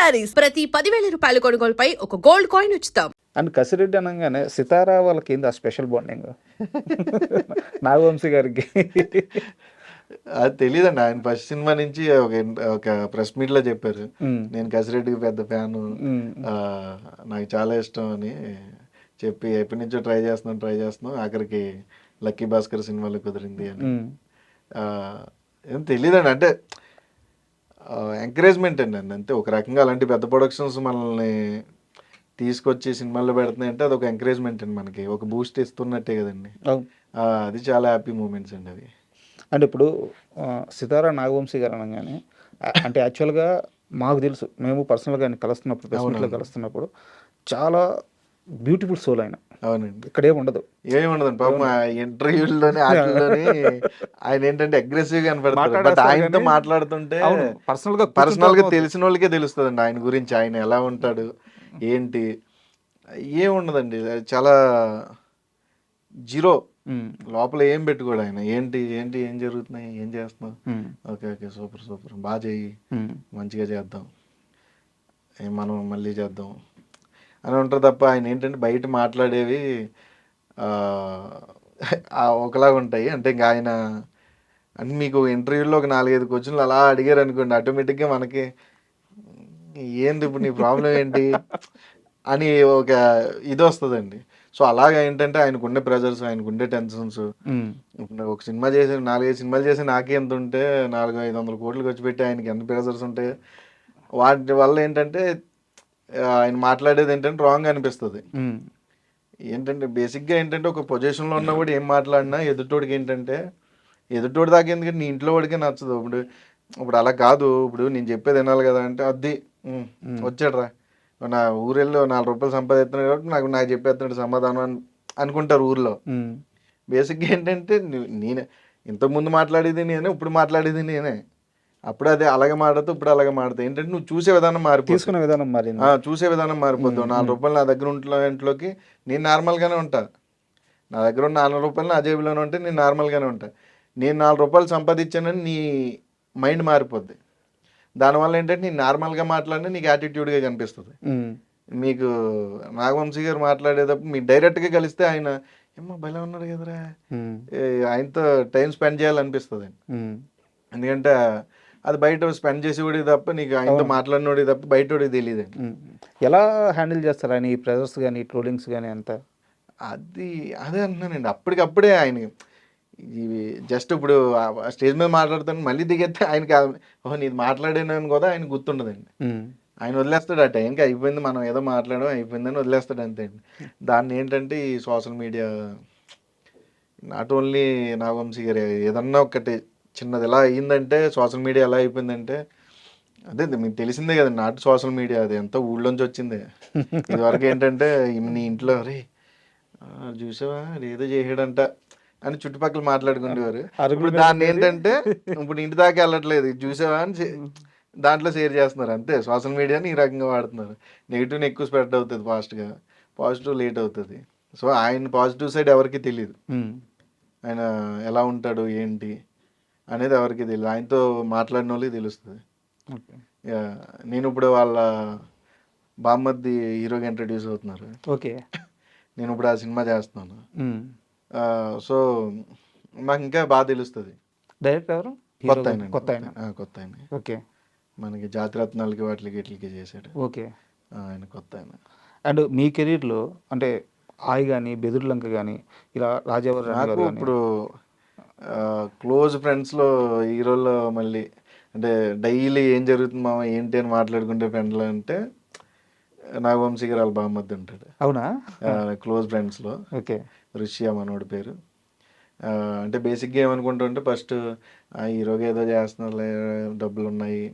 శారీస్ ప్రతి 10,000 రూపాయల కొనుగోలుపై ఒక గోల్డ్ కాయిన్ ఉచితం. అండ్ కసిరెడ్డి అనగానే సితారా వాళ్ళకి ఏంది ఆ స్పెషల్ బాండింగ్ నాగవంశీ గారికి? అది తెలియదండి. ఆయన ఫస్ట్ సినిమా నుంచి ఒక ప్రెస్ మీట్లో చెప్పారు, నేను కసిరెడ్డికి పెద్ద ఫ్యాను, నాకు చాలా ఇష్టం అని చెప్పి ఎప్పటి నుంచో ట్రై చేస్తున్నాం ఆఖరికి లక్కీ భాస్కర్ సినిమాలో కుదిరింది అని. ఏం తెలియదండి, అంటే ఎంకరేజ్మెంట్ అండి అంతే. ఒక రకంగా అలాంటి పెద్ద ప్రొడక్షన్స్ మనల్ని తీసుకొచ్చి సినిమాల్లో పెడుతున్నాయి అంటే అది ఒక ఎంకరేజ్మెంట్ అండి, మనకి ఒక బూస్ట్ ఇస్తున్నట్టే కదండి. అది చాలా హ్యాపీ మూమెంట్స్ అండి అవి. అంటే ఇప్పుడు సితారా నాగవంశీ గారు అనగానే అంటే యాక్చువల్గా మాకు తెలుసు, మేము పర్సనల్గా ఆయన కలుస్తున్నప్పుడు ప్రెస్ మీట్లో కలుస్తున్నప్పుడు చాలా బ్యూటిఫుల్ సోల్ ఆయన. అవునండి, ఇక్కడ ఏముండదు, ఏముండదండి పాపం. ఇంటర్వ్యూల్లోనే వాటిల్లోని ఆయన ఏంటంటే అగ్రెసివ్ గా కనపడతారు. బట్ ఆయనతో మాట్లాడుతుంటే పర్సనల్ గా తెలిసిన వాళ్ళకే తెలుస్తుందండి ఆయన గురించి, ఆయన ఎలా ఉంటాడు ఏంటి. ఏముండదండి, చాలా జీరో, లోపల ఏం పెట్టుకోడు ఆయన. ఏంటి ఏంటి ఏం జరుగుతున్నాయి, ఏం చేస్తున్నావు, ఓకే ఓకే సూపర్ బాగా చెయ్యి, మంచిగా చేద్దాం, మనం మళ్ళీ చేద్దాం అని ఉంటారు తప్ప ఆయన ఏంటంటే బయట మాట్లాడేవి ఒకలాగా ఉంటాయి. అంటే ఇంకా ఆయన అంటే మీకు ఇంటర్వ్యూలో ఒక 4-5 క్వశ్చన్లు అలా అడిగారు అనుకోండి, ఆటోమేటిక్గా మనకి ఏంది ఇప్పుడు నీ ప్రాబ్లం ఏంటి అని ఒక ఇది వస్తుందండి. సో అలాగే ఏంటంటే ఆయనకుండే ప్రెజర్స్, ఆయనకుండే టెన్షన్స్. ఇప్పుడు ఒక సినిమా చేసి 4-5 సినిమాలు చేసి నాకే ఎంత ఉంటే 400-500 కోట్లు ఖర్చు పెట్టి ఆయనకి ఎంత ప్రెజర్స్ ఉంటాయి. వాటి వల్ల ఏంటంటే ఆయన మాట్లాడేది ఏంటంటే రాంగ్ అనిపిస్తుంది. ఏంటంటే బేసిక్గా ఏంటంటే ఒక పొజిషన్లో ఉన్నా కూడా ఏం మాట్లాడినా ఎదుటోడికి ఏంటంటే ఎదుటోడి దాకా ఎందుకంటే నీ ఇంట్లో వాడికే నచ్చదు. ఇప్పుడు అలా కాదు, ఇప్పుడు నేను చెప్పేది వినాలి కదా అంటే అది వచ్చాడు రా నా ఊరెళ్ళి 4 రూపాయలు సంపాదిస్తున్నాడు కాబట్టి నాకు చెప్పేస్తున్నాడు సమాధానం అనుకుంటారు ఊర్లో. బేసిక్గా ఏంటంటే నేనే ఇంతకుముందు మాట్లాడేది నేనే, ఇప్పుడు మాట్లాడేది నేనే. అప్పుడు అదే అలాగే మాడతా, ఇప్పుడు అలాగే మాడతా. ఏంటంటే నువ్వు చూసే విధానం మారిపోతుంది, తీసుకునే విధానం మారింది, చూసే విధానం మారిపోద్దు. 4 రూపాయలు నా దగ్గర ఇంట్లోకి నేను నార్మల్గానే ఉంటా, నా దగ్గర ఉన్న 4 రూపాయలు నా జేబులోనే ఉంటే నేను నార్మల్గానే ఉంటా. నేను 4 రూపాయలు సంపాదించానని నీ మైండ్ మారిపోద్ది. దానివల్ల ఏంటంటే నేను నార్మల్గా మాట్లాడినా నీకు యాటిట్యూడ్గా కనిపిస్తుంది. మీకు నాగవంశీ గారు మాట్లాడేటప్పుడు మీరు డైరెక్ట్గా కలిస్తే ఆయన ఏమో భలే ఉన్నాడు కదరా, ఆయనతో టైం స్పెండ్ చేయాలనిపిస్తుంది. ఎందుకంటే అది బయట స్పెండ్ చేసేవాడికి తప్ప నీకు ఆయనతో మాట్లాడినోడికి తప్ప బయటోడికి తెలియదండి. ఎలా హ్యాండిల్ చేస్తారు ఆయన ఈ ప్రెజర్స్ కానీ ట్రోలింగ్స్ కానీ అంతా? అదే అంటున్నానండి, అప్పటికప్పుడే ఆయన ఇవి జస్ట్ ఇప్పుడు స్టేజ్ మీద మాట్లాడుతాను మళ్ళీ దిగేస్తే ఆయనకి ఓహో నీది మాట్లాడాను కదా ఆయన గుర్తుండదండి. ఆయన వదిలేస్తాడు ఆ టైంకి, అయిపోయింది మనం ఏదో మాట్లాడడం అయిపోయిందని వదిలేస్తాడు అంతే అండి. దాన్ని ఏంటంటే ఈ social media not only Nagavamshi garu, ఏదన్నా ఒకటి చిన్నది ఎలా అయ్యిందంటే సోషల్ మీడియా ఎలా అయిపోయిందంటే అదే మీకు తెలిసిందే కదండి, నాటు సోషల్ మీడియా అది ఎంత ఊళ్ళోంచి వచ్చిందే. ఇదివరకు ఏంటంటే నీ ఇంట్లో రే చూసావా ఏదో చేసాడంట అని చుట్టుపక్కల మాట్లాడుకునేవారు. ఇప్పుడు దాన్ని ఏంటంటే ఇప్పుడు ఇంటి దాకా వెళ్ళట్లేదు, చూసావా అని దాంట్లో షేర్ చేస్తున్నారు అంతే. సోషల్ మీడియాని ఈ రకంగా వాడుతున్నారు. నెగిటివ్ని ఎక్కువ స్ప్రెడ్ అవుతుంది ఫాస్ట్గా, పాజిటివ్ లేట్ అవుతుంది. సో ఆయన పాజిటివ్ సైడ్ ఎవరికి తెలియదు, ఆయన ఎలా ఉంటాడు ఏంటి అనేది ఎవరికి తెలియదు, ఆయనతో మాట్లాడిన వాళ్ళకి తెలుస్తుంది. నేను ఇప్పుడు వాళ్ళ బామ్మర్ది హీరోగా ఇంట్రడ్యూస్ అవుతున్నారు, ఓకే, నేను ఇప్పుడు ఆ సినిమా చేస్తున్నాను. సో మాకు ఇంకా బాగా తెలుస్తుంది. డైరెక్టర్ ఎవరు? కొత్త ఆయన, ఓకే, మనకి జాతిరత్నాలకి వాటికి ఇట్లకి చేశాడు, ఓకే, ఆయన కొత్త ఆయన. అండ్ మీ కెరీర్లో అంటే ఆయి కానీ బెదుర్లంక కానీ ఇలా రాజావారి నాకు ఇప్పుడు క్లోజ్ ఫ్రెండ్స్లో హీరోల్లో మళ్ళీ అంటే డైలీ ఏం జరుగుతుంది మామ ఏంటి అని మాట్లాడుకుంటే ఫ్రెండ్లో అంటే నాగవంశీ గారు వాళ్ళ బామ్మద్ది ఉంటాడు. అవునా? క్లోజ్ ఫ్రెండ్స్లో, ఓకే, ఋషి మనోడి పేరు. అంటే బేసిక్గా ఏమనుకుంటుంటే ఫస్ట్ హీరోగా ఏదో చేస్తున్నారు డబ్బులు ఉన్నాయి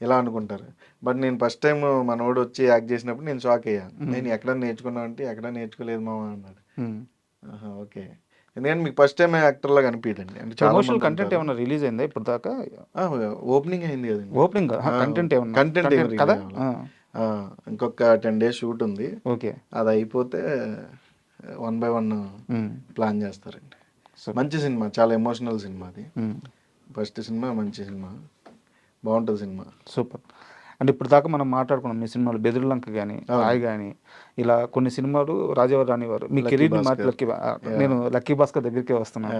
ఇలా అనుకుంటారు. బట్ నేను ఫస్ట్ టైం మనోడు వచ్చి యాక్ట్ చేసినప్పుడు నేను షాక్ అయ్యాను. నేను ఎక్కడ నేర్చుకున్నా అంటే ఎక్కడ నేర్చుకోలేదు మామ అన్నాడు. ఓకే, ఎందుకంటే మీకు ఫస్ట్ టైం యాక్టర్లా కనిపించండి. అంటే చాలా కంటెంట్ ఏమైనా రిలీజ్ అయిందా ఇప్పుడు దాకా? ఓపెనింగ్ అయింది కదండి. ఓపెనింగ్ కంటెంట్ కదా, ఇంకొక 10 days షూట్ ఉంది, ఓకే, అది అయిపోతే 1 by 1 ప్లాన్ చేస్తారండి. మంచి సినిమా, చాలా ఎమోషనల్ సినిమా అది. ఫస్ట్ సినిమా మంచి సినిమా, బాగుంటుంది సినిమా. సూపర్. అంటే ఇప్పుడు దాకా మనం మాట్లాడుకున్నాం మీ సినిమాలు బెదిరిలంక కానీ రాయ్ కానీ ఇలా కొన్ని సినిమాలు రాజావారు రానివారు మీ కెరీర్ని మార్చి నేను లక్కీ భాస్కర్ దగ్గరికే వస్తున్నాను.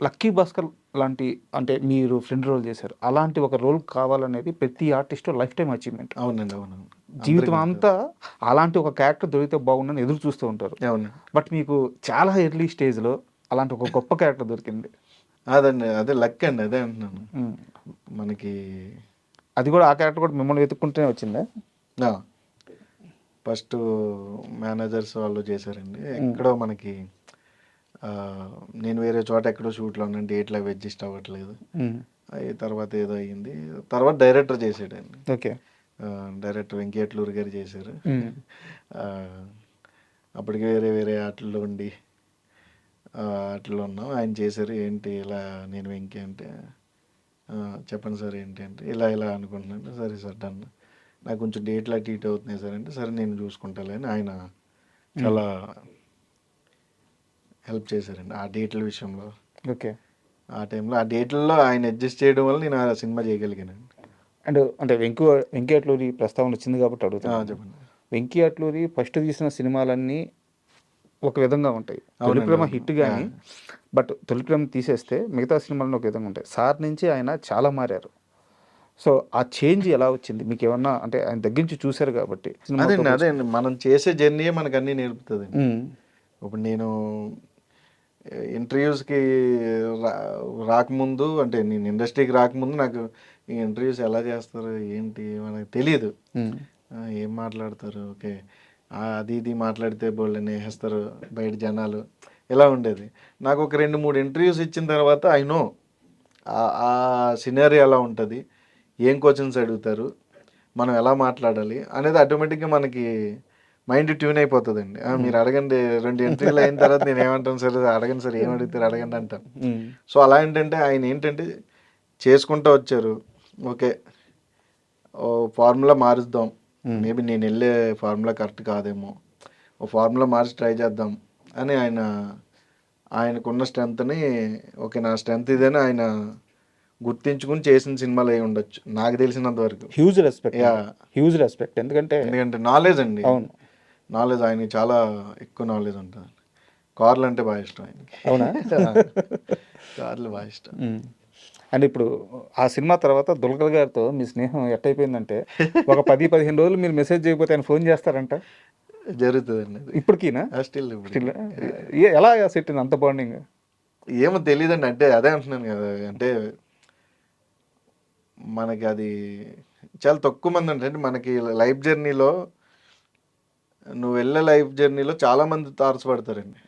లక్కీ భాస్కర్ లాంటి అంటే మీరు ఫ్రెండ్ రోల్ చేశారు, అలాంటి ఒక రోల్ కావాలనేది ప్రతి ఆర్టిస్ట్ లైఫ్ టైం అచీవ్మెంట్. అవునండి, అవునండి. జీవితం అంతా అలాంటి ఒక క్యారెక్టర్ దొరికితే బాగుందని ఎదురు చూస్తూ ఉంటారు. అవును. బట్ మీకు చాలా ఎర్లీ స్టేజ్లో అలాంటి ఒక గొప్ప క్యారెక్టర్ దొరికింది. అదండి, అదే లక్ అండి, అదే అంటున్నాను. మనకి అది కూడా ఆ క్యారెక్టర్ కూడా మిమ్మల్ని వెతుక్కుంటూనే వచ్చిందా? ఫస్ట్ మేనేజర్స్ వాళ్ళు చేశారండి. ఎక్కడో మనకి నేను వేరే చోట ఎక్కడో షూట్లో ఉన్నాను, డేట్లు అవి అడ్జస్ట్ అవ్వట్లేదు. అవి తర్వాత ఏదో అయ్యింది, తర్వాత డైరెక్టర్ చేసాడండి. ఓకే. డైరెక్టర్ వెంకటేశ్వర గారు చేశారు. అప్పటికి వేరే వేరే ఆటల్లో ఉండి ఆటల్లో ఉన్నాం, ఆయన చేశారు. ఏంటి ఇలా నేను వెంకీ అంటే చెప్పండి సార్ ఏంటి అంటే ఇలా ఇలా అనుకుంటున్నాను. సరే సార్ డన్, నాకు కొంచెం డేట్లు అటు ఇటు అవుతున్నాయి సార్ అంటే సరే నేను చూసుకుంటాలే అని ఆయన చాలా హెల్ప్ చేశారండి ఆ డేట్ల విషయంలో. ఓకే. ఆ టైంలో ఆ డేట్లలో ఆయన అడ్జస్ట్ చేయడం వల్ల నేను ఆ సినిమా చేయగలిగానండి. అండ్ అంటే వెంకీ అట్లూరి ప్రస్తావన వచ్చింది కాబట్టి అడుగుతాను. చెప్పండి. వెంకీ అట్లూరి ఫస్ట్ తీసిన సినిమాలన్నీ ఒక విధంగా ఉంటాయి. తొలి ప్రేమ హిట్ కానీ, బట్ తొలి ప్రేమ తీసేస్తే మిగతా సినిమాలను ఒక విధంగా ఉంటాయి. సార్ నుంచి ఆయన చాలా మారారు. సో ఆ చేంజ్ ఎలా వచ్చింది మీకు ఏమన్నా అంటే ఆయన దగ్గర నుంచి చూశారు కాబట్టి? అదే మనం చేసే జర్నీయే మనకు అన్నీ నేర్పుతుంది. ఇప్పుడు నేను ఇంటర్వ్యూస్కి రాకముందు అంటే నేను ఇండస్ట్రీకి రాకముందు నాకు ఈ ఇంటర్వ్యూస్ ఎలా చేస్తారు ఏంటి మనకు తెలియదు. ఏం మాట్లాడతారు, ఓకే అది ఇది మాట్లాడితే బోల్డని వేస్తారు బయట జనాలు, ఇలా ఉండేది. నాకు ఒక 2-3 ఇంటర్వ్యూస్ ఇచ్చిన తర్వాత ఐ నో ఆ సినారీ ఎలా ఉంటుంది, ఏం క్వశ్చన్స్ అడుగుతారు, మనం ఎలా మాట్లాడాలి అనేది ఆటోమేటిక్గా మనకి మైండ్ ట్యూన్ అయిపోతుందండి. మీరు అడగండి, 2 ఇంటర్వ్యూలు అయిన తర్వాత నేను ఏమంటాను సార్ అడగండి సార్ ఏం అడుగుతారు అడగండి అంటాను. సో అలా ఏంటంటే ఆయన ఏంటంటే చేసుకుంటూ వచ్చారు. ఓకే ఓ ఫార్ములా మారుద్దాం, మేబీ నేను వెళ్ళే ఫార్ములా కరెక్ట్ కాదేమో, ఓ ఫార్ములా మార్చి ట్రై చేద్దాం అని ఆయనకున్న స్ట్రెంత్ని ఓకే నా స్ట్రెంత్ ఇదని ఆయన గుర్తించుకుని చేసిన సినిమాలు అయి ఉండొచ్చు నాకు తెలిసినంత వరకు. హ్యూజ్ రెస్పెక్ట్ ఎందుకంటే నాలెడ్జ్ అండి. అవును, నాలెడ్జ్ ఆయనకి చాలా ఎక్కువ నాలెడ్జ్ ఉంటుంది. కార్లు అంటే బాగా ఇష్టం ఆయనకి. అవునా? కార్లు బాగా ఇష్టం. అండ్ ఇప్పుడు ఆ సినిమా తర్వాత దుల్కర్ గారితో మీ స్నేహం ఎట్టయిపోయిందంటే ఒక 10-15 రోజులు మీరు మెసేజ్ చేయకపోతే ఆయన ఫోన్ చేస్తారంట. జరుగుతుందండి ఇప్పటికీనా? స్టిల్ ఎలా సెట్ అంత బాండింగ్? ఏమో తెలియదండి, అంటే అదే అంటున్నాను కదా, అంటే మనకి అది చాలా తక్కువ మంది అంటే మనకి లైఫ్ జర్నీలో నువ్వు వెళ్ళే లైఫ్ జర్నీలో చాలామంది తారసపడతారండి,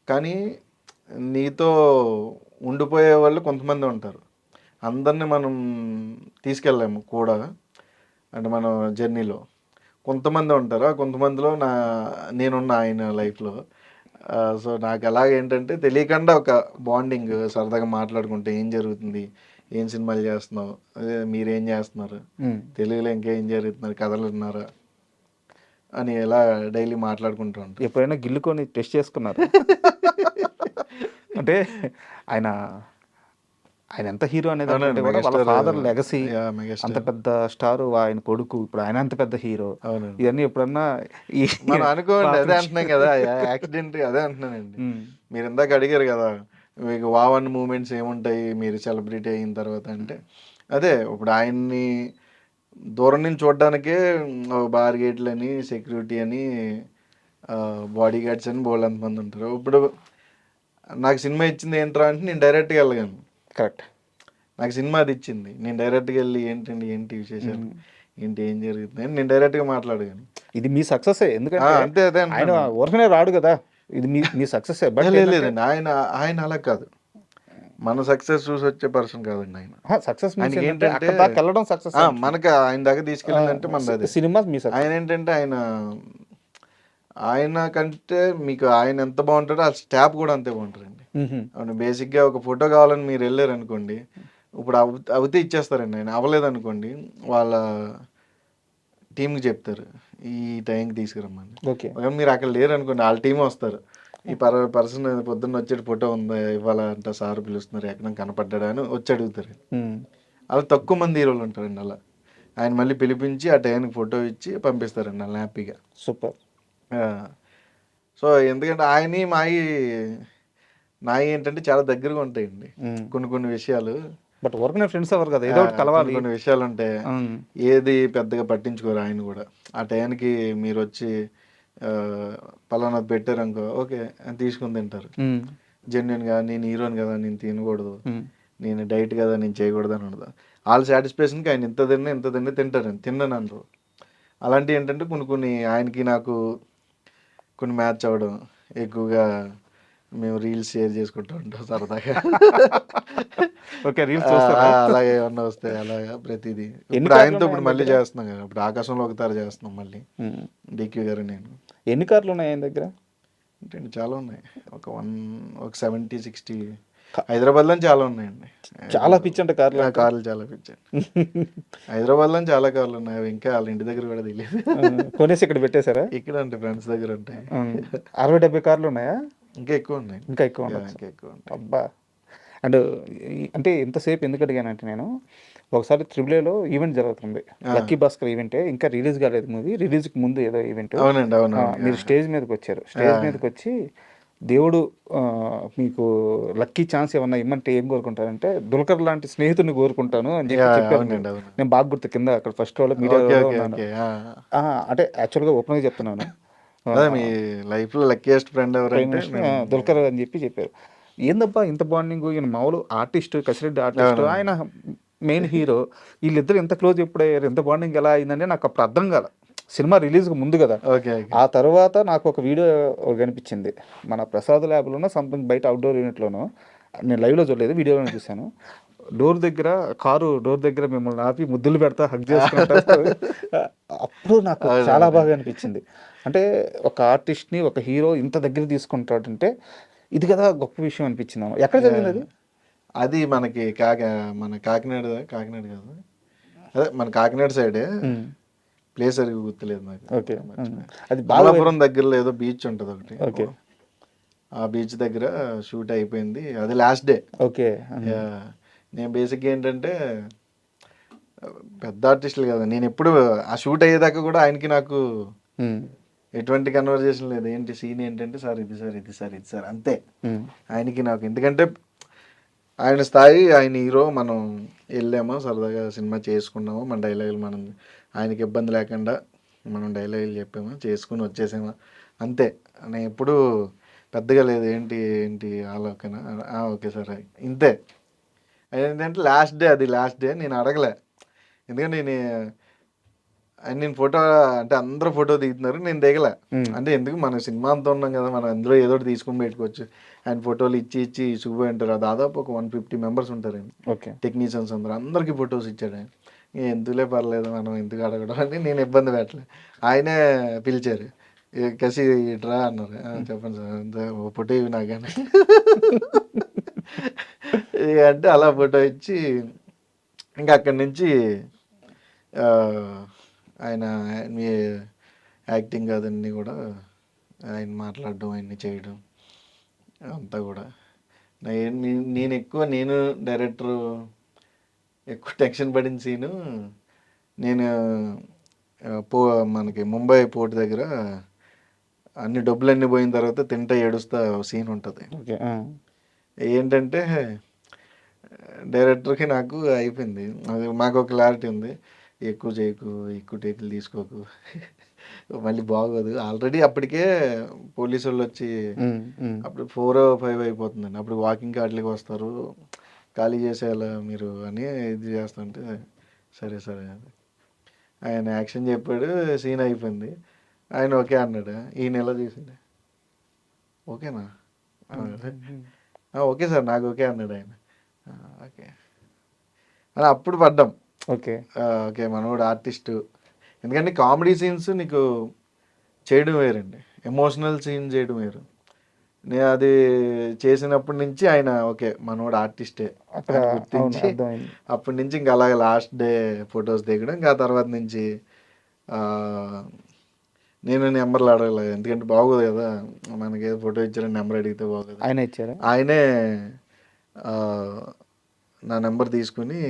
కానీ నీతో ఉండిపోయే వాళ్ళు కొంతమంది ఉంటారు. అందరినీ మనం తీసుకెళ్ళాము కూడా, అంటే మన జర్నీలో కొంతమంది ఉంటారు. ఆ కొంతమందిలో నేనున్న ఆయన లైఫ్లో. సో నాకు అలాగేంటంటే తెలియకుండా ఒక బాండింగ్, సరదాగా మాట్లాడుకుంటే ఏం జరుగుతుంది, ఏం సినిమాలు చేస్తున్నావు, అదే మీరేం చేస్తున్నారు, తెలుగులో ఇంకేం జరుగుతున్నారు, కథలు విన్నారా అని ఎలా డైలీ మాట్లాడుకుంటూ ఉంటాం. ఎప్పుడైనా గిల్లుకొని టెస్ట్ చేసుకున్నారు? అంటే ఆయన ఎంత హీరో అనేది వాళ్ళ ఫాదర్ లెగసీ, అంత పెద్ద స్టార్, ఆయన కొడుకు, ఇప్పుడు ఆయన అంత పెద్ద హీరో, ఇవన్నీ ఎప్పుడన్నా మనం అనుకోండి. అదే అంటున్నాం కదా యాక్సిడెంట్, అదే అంటున్నానండి. మీరు ఇందాక అడిగారు కదా మీకు వావన్ మూమెంట్స్ ఏముంటాయి మీరు సెలబ్రిటీ అయిన తర్వాత అంటే, అదే ఇప్పుడు ఆయన్ని దూరం నుంచి చూడడానికే బార్గేట్లు అని, సెక్యూరిటీ అని, బాడీ గార్డ్స్ అని బోల్డ్ అంతమంది ఉంటారు. ఇప్పుడు నాకు సినిమా ఇచ్చింది ఏంట్రా అంటే నేను డైరెక్ట్గా వెళ్ళగాను. కరెక్ట్, నాకు సినిమా అది ఇచ్చింది, నేను డైరెక్ట్గా వెళ్ళి ఏంటండి ఏంటి విశేషాలు ఏంటి ఏం జరుగుతుంది అని నేను డైరెక్ట్గా మాట్లాడగాను. ఇది మీ సక్సెస్, ఎందుకంటే అంతే అదే ఆయన ఊరికనే రాడు కదా, ఇది మీ సక్సెస్. లేదండి, ఆయన అలా కాదు, మన సక్సెస్ చూసి వచ్చే పర్సన్ కాదండి ఆయన. సక్సెస్ ఏంటంటే వెళ్ళడం సక్సెస్, మనకి ఆయన దగ్గర తీసుకెళ్ళిందంటే మన సినిమా. ఆయన ఏంటంటే ఆయన కంటే మీకు ఆయన ఎంత బాగుంటాడో ఆ స్టాఫ్ కూడా అంతే బాగుంటారండి. అవును, బేసిక్గా ఒక ఫోటో కావాలని మీరు వెళ్ళారు అనుకోండి, ఇప్పుడు అవుతే ఇచ్చేస్తారండి. ఆయన అవ్వలేదు అనుకోండి వాళ్ళ టీంకి చెప్తారు ఈ టైంకి తీసుకురమ్మని. మీరు అక్కడ లేరు అనుకోండి వాళ్ళ టీం వస్తారు, ఈ పర్సన్ పొద్దున్న వచ్చేటి ఫోటో ఉందా ఇవాళ అంటే సార్ పిలుస్తున్నారు ఎక్కడ కనపడ్డా అని వచ్చి అడుగుతారు. అలా తక్కువ మంది హీరోలు ఉంటారండి అలా. ఆయన మళ్ళీ పిలిపించి ఆ టైంకి ఫోటో ఇచ్చి పంపిస్తారండి అలా హ్యాపీగా. సూపర్. సో ఎందుకంటే ఆయన్ని నాయి ఏంటంటే చాలా దగ్గరగా ఉంటాయండి కొన్ని విషయాలు. బట్ వర్క్ ఫ్రెండ్స్ ఎవరు కదా, ఏదో ఒకటి కలవాలి. కొన్ని విషయాలు ఉంటాయి, ఏది పెద్దగా పట్టించుకోరు ఆయన కూడా. ఆ టైంకి మీరు వచ్చి పలానాది పెట్టారనుకో, ఓకే తీసుకుని తింటారు జెన్యున్గా. నేను హీరోని కదా, నేను తినకూడదు, నేను డైట్ కదా, నేను చేయకూడదు అని ఉండదు. వాళ్ళ సాటిస్ఫాక్షన్కి ఆయన ఇంత తిన్నా తింటారండి, తిన్నాను అనరు. అలాంటివి ఏంటంటే కొన్ని ఆయనకి నాకు కొన్ని మ్యాచ్ అవ్వడం, ఎక్కువగా మేము రీల్స్ షేర్ చేసుకుంటూ ఉంటాం సరదాగా. ఓకే, రీల్స్ అలాగే ఏమన్నా వస్తాయి అలాగా ప్రతిదీ. ఇప్పుడు ఆయనతో ఇప్పుడు మళ్ళీ చేస్తున్నాం కదా, ఇప్పుడు ఆకాశంలో ఒకసారి చేస్తున్నాం మళ్ళీ, డిక్యూ గారు నేను. ఎన్ని కార్లు ఉన్నాయి ఆయన దగ్గర? అంటే చాలా ఉన్నాయి, ఒక 70-60. హైదరాబాద్లో చాలా ఉన్నాయండి. చాలా పిచ్చి అంటే కార్లు చాలా పిచ్చి. హైదరాబాద్లో చాలా కార్లు ఉన్నాయి, అవి ఇంకా వాళ్ళ ఇంటి దగ్గర కూడా తెలియదు. కొనేసి ఇక్కడ పెట్టేశారా? ఇక్కడ అంటే ఫ్రెండ్స్ దగ్గర ఉంటాయి. 60-70 కార్లు ఉన్నాయా? ఇంకా ఎక్కువ ఉన్నాయి. ఇంకా ఎక్కువ అబ్బా. అండ్ అంటే ఇంతసేపు ఎందుకు అడిగానంటే, నేను ఒకసారి త్రిబుల్-ఏలో ఈవెంట్ జరుగుతుంది, లక్కీ భాస్కర్ ఈవెంటే. ఇంకా రిలీజ్ కాలేదు మూవీ, రిలీజ్కి ముందు ఏదో ఈవెంట్. మీరు స్టేజ్ మీదకి వచ్చారు. స్టేజ్ మీదకి వచ్చి దేవుడు మీకు లక్కీ ఛాన్స్ ఏమన్నా ఇమ్మంటే ఏం కోరుకుంటారంటే, దుల్కర్ లాంటి స్నేహితుడిని కోరుకుంటాను అని చెప్పి చెప్పారు. నేను బాగా గుర్తు, కింద అక్కడ ఫస్ట్ రోలో మీడియాలో ఉన్నాను. అంటే యాక్చువల్గా ఓపెన్గా చెప్తున్నాను, మీ లైఫ్లో లక్కీయెస్ట్ ఫ్రెండ్ దుల్కర్ అని చెప్పి చెప్పారు. ఏందబ్బా ఇంత బాండింగ్, ఈయన మామూలు ఆర్టిస్ట్, కసిరెడ్డి ఆర్టిస్ట్, ఆయన మెయిన్ హీరో, వీళ్ళిద్దరు ఎంత క్లోజ్ ఎప్పుడయ్యారు, ఎంత బాండింగ్ ఎలా అయిందంటే నాకు అప్పుడు అర్థం కాల. సినిమా రిలీజ్కి ముందు కదా. ఆ తర్వాత నాకు ఒక వీడియో కనిపించింది, మన ప్రసాద్ ల్యాబ్లోనో సంథింగ్ బయట అవుట్డోర్ యూనిట్లోనో, నేను లైవ్లో చూడలేదు, వీడియోలో చూశాను. కారు డోర్ దగ్గర మిమ్మల్ని ఆపి ముద్దులు పెడతా, హగ్ చేసుకుంటారు. అప్పుడు నాకు చాలా బాగా అనిపించింది. అంటే ఒక ఆర్టిస్ట్ని, ఒక హీరో ఇంత దగ్గర తీసుకుంటాడంటే ఇది కదా గొప్ప విషయం అనిపించింది. ఎక్కడ జరిగింది అది? అది మనకి మన కాకినాడ కాదు, అదే మన కాకినాడ సైడే, ప్లేస్ అది గుర్తులేదు నాకు. ఓకే, అది బాలాపురం దగ్గరలో ఏదో బీచ్ ఉంటుంది ఒకటి. ఓకే, ఆ బీచ్ దగ్గర షూట్ అయిపోయింది, అది లాస్ట్ డే. ఓకే, నేను బేసిక్గా ఏంటంటే పెద్ద ఆర్టిస్టులు కదా, నేను ఎప్పుడు ఆ షూట్ అయ్యేదాకా కూడా ఆయనకి నాకు ఎటువంటి కన్వర్జేషన్ లేదు. ఏంటి సీన్ ఏంటంటే, సార్ ఇది సార్ ఇది సార్ ఇది సార్ అంతే ఆయనకి నాకు. ఎందుకంటే ఆయన స్థాయి, ఆయన హీరో, మనం వెళ్ళామో సరదాగా సినిమా చేసుకున్నామో, మన డైలాగులు మనం ఆయనకి ఇబ్బంది లేకుండా మనం డైలాగులు చెప్పామో, చేసుకుని వచ్చేసామో అంతే. నేను ఎప్పుడు పెద్దగా లేదు ఏంటి ఆలోచన, ఓకే సార్ ఇంతే. ఏంటంటే లాస్ట్ డే నేను అడగలే, ఎందుకంటే నేను ఫోటో అంటే అందరూ ఫోటో దిగుతున్నారు, నేను దిగలే. అంటే ఎందుకు, మన సినిమా అంతా ఉన్నాం కదా, మనం అందులో ఏదో ఒకటి తీసుకొని పెట్టుకోవచ్చు. ఆయన ఫోటోలు ఇచ్చి చూపి అంటారు. దాదాపు ఒక 150 మెంబర్స్ ఉంటారండి, టెక్నీషియన్స్ అందరికీ ఫొటోస్ ఇచ్చాడు ఆయన. ఎందుకులే పర్లేదు, మనం ఎందుకు అడగడం అని నేను ఇబ్బంది పెట్టలే. ఆయనే పిలిచారు, కసి ఇట్రా అన్నారు. చెప్పండి సార్, అంత ఫోటో ఇవి నాకని అంటే అలా ఫోటో ఇచ్చి, ఇంకా అక్కడి నుంచి ఆయన మీ యాక్టింగ్ అదన్నీ కూడా ఆయన మాట్లాడడం, ఆయన్ని చేయడం అంతా కూడా. నేను డైరెక్టర్ ఎక్కువ టెన్షన్ పడిన సీను, నేను మనకి ముంబై పోర్ట్ దగ్గర అన్ని డబ్బులన్నీ పోయిన తర్వాత తింటా ఏడుస్తా సీన్ ఉంటుంది. ఏంటంటే డైరెక్టర్కి నాకు అయిపోయింది, అది మాకు ఒక క్లారిటీ ఉంది, ఎక్కువ చేయకు, ఎక్కువ టేకులు తీసుకోకు, మళ్ళీ బాగోదు. ఆల్రెడీ అప్పటికే పోలీసు వాళ్ళు వచ్చి అప్పుడు 4 or 5 అయిపోతుందండి. అప్పుడు వాకింగ్ వాటికి వస్తారు, ఖాళీ చేసేయాల మీరు అని ఇది చేస్తుంటే, సరే ఆయన యాక్షన్ చెప్పాడు, సీన్ అయిపోయింది. ఆయన ఓకే అన్నాడు. ఈయన ఎలా చేసిండే, ఓకేనా, ఓకే సార్ నాకు ఓకే అన్నాడు ఆయన. ఓకే అని అప్పుడు పడ్డాం. ఓకే మనోడు ఆర్టిస్టు. ఎందుకంటే కామెడీ సీన్స్ నీకు చేయడం వేరండి, ఎమోషనల్ సీన్ చేయడం వేరు. నేను అది చేసినప్పటి నుంచి ఆయన ఓకే మనోడు ఆర్టిస్టే గుర్తించి, అప్పటి నుంచి ఇంకా అలాగే లాస్ట్ డే ఫొటోస్ దిగడం. ఇంకా తర్వాత నుంచి నేను నెంబర్లు అడగలేదు, ఎందుకంటే బాగోదు కదా, మనకి ఏదో ఫోటో ఇచ్చారని నెంబర్ అడిగితే బాగోదు. ఆయన ఇచ్చారు, ఆయనే నా నెంబర్ తీసుకుని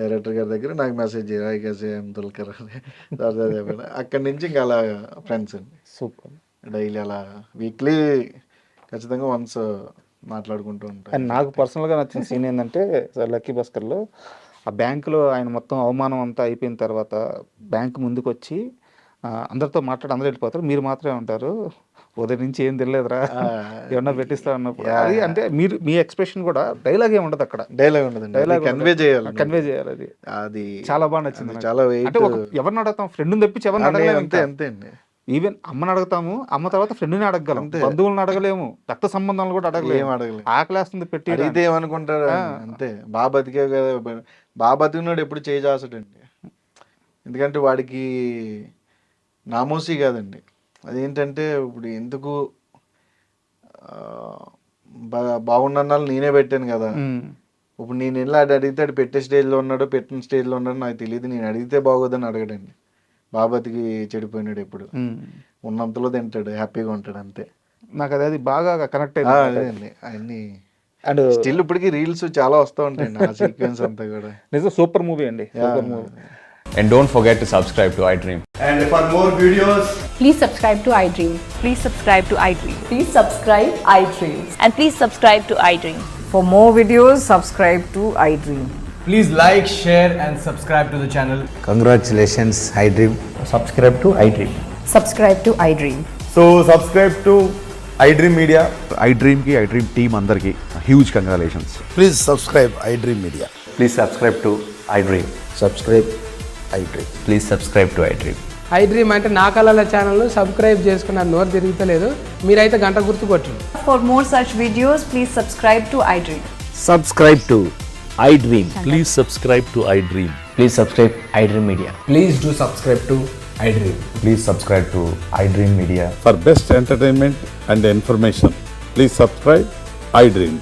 డైరెక్టర్ గారి దగ్గర నాకు మెసేజ్ చేయరా దుల్కర్ అక్కడి నుంచి ఇంకా అలా ఫ్రెండ్స్ అండి. సూపర్. డైలీ అలా వీక్లీ ఖచ్చితంగా వన్స్ మాట్లాడుకుంటూ ఉంటాం. అండ్ నాకు పర్సనల్గా నచ్చిన సీన్ ఏంటంటే లక్కీ భాస్కర్లో ఆ బ్యాంకులో ఆయన మొత్తం అవమానం అంతా అయిపోయిన తర్వాత బ్యాంక్ ముందుకు వచ్చి అందరితో మాట్లాడి అందరూ వెళ్ళిపోతారు, మీరు మాత్రమే ఉంటారు, ఉదయం నుంచి ఏం తెలియదురా ఏమన్నా పెట్టిస్తా అన్నప్పుడు అది అంటే మీరు మీ ఎక్స్ప్రెషన్ కూడా డైలాగ్ ఏమి ఉండదు అక్కడ, డైలాగ్ ఉండదు, డైలాగ్ కన్వే చేయాలి. అది చాలా బాగా నచ్చింది. చాలా అంటే ఎవరిని అడుగుతాం, ఫ్రెండ్ని తెప్పించి ఎవరిని అడగలేము. అంతే అండి. ఈవెన్ అమ్మని అడుగుతాము, అమ్మ తర్వాత ఫ్రెండ్ని అడగగలం, బంధువులను అడగలేము, రక్త సంబంధాలను కూడా అడగలేము. ఆకలేస్తుంది పెట్టి అడిగితే ఏమనుకుంటారు అంతే. బాగా బతికే కదా, బాగా బతికినాడు ఎప్పుడు చేసాడండి. ఎందుకంటే వాడికి నామోసి కాదండి. అదేంటంటే ఇప్పుడు ఎందుకు బాగున్నాళ్ళు నేనే పెట్టాను కదా, ఇప్పుడు నేను వెళ్ళి అడిగితే పెట్టే స్టేజ్లో ఉన్నాడు, పెట్టిన స్టేజ్లో ఉన్నాడు నాకు తెలియదు, నేను అడిగితే బాగోదని అడగడండి. బాబాతికి చెడిపోయినాడు, ఎప్పుడు ఉన్నంతలో తింటాడు, హ్యాపీగా ఉంటాడు, అంతే. నాకు అది బాగా కనెక్ట్ అయింది. అన్ని అండ్ స్టిల్ ఇప్పటికి రీల్స్ చాలా వస్తూ ఉంటాయండి ఆ సీక్వెన్స్ అంతా కూడా. నిజం సూపర్ మూవీ అండి, super movie. And don't forget to subscribe to iDream. And for more videos, please subscribe to iDream. Please subscribe to iDream. Please subscribe iDream. And please subscribe to iDream. For more videos, subscribe to iDream. please like, share and subscribe to the channel. Congratulations, iDream. Subscribe to iDream. Subscribe to iDream. So subscribe to iDream Media. iDream ki iDream team andarki huge congratulations. Please subscribe iDream Media. Please subscribe to iDream. Subscribe iDream. Please subscribe to iDream. iDream అంటే నా కళల ఛానల్ను subscribe చేసుకున్న నోరు తిరుగుతలేదు, మీరైతే గంట గుర్తు కొట్టండి. For more such videos, please subscribe to iDream. Subscribe to iDream. Please subscribe to iDream. Please subscribe iDream Media. Please do subscribe to iDream. Please subscribe to iDream Media. For best entertainment and information, please subscribe iDream.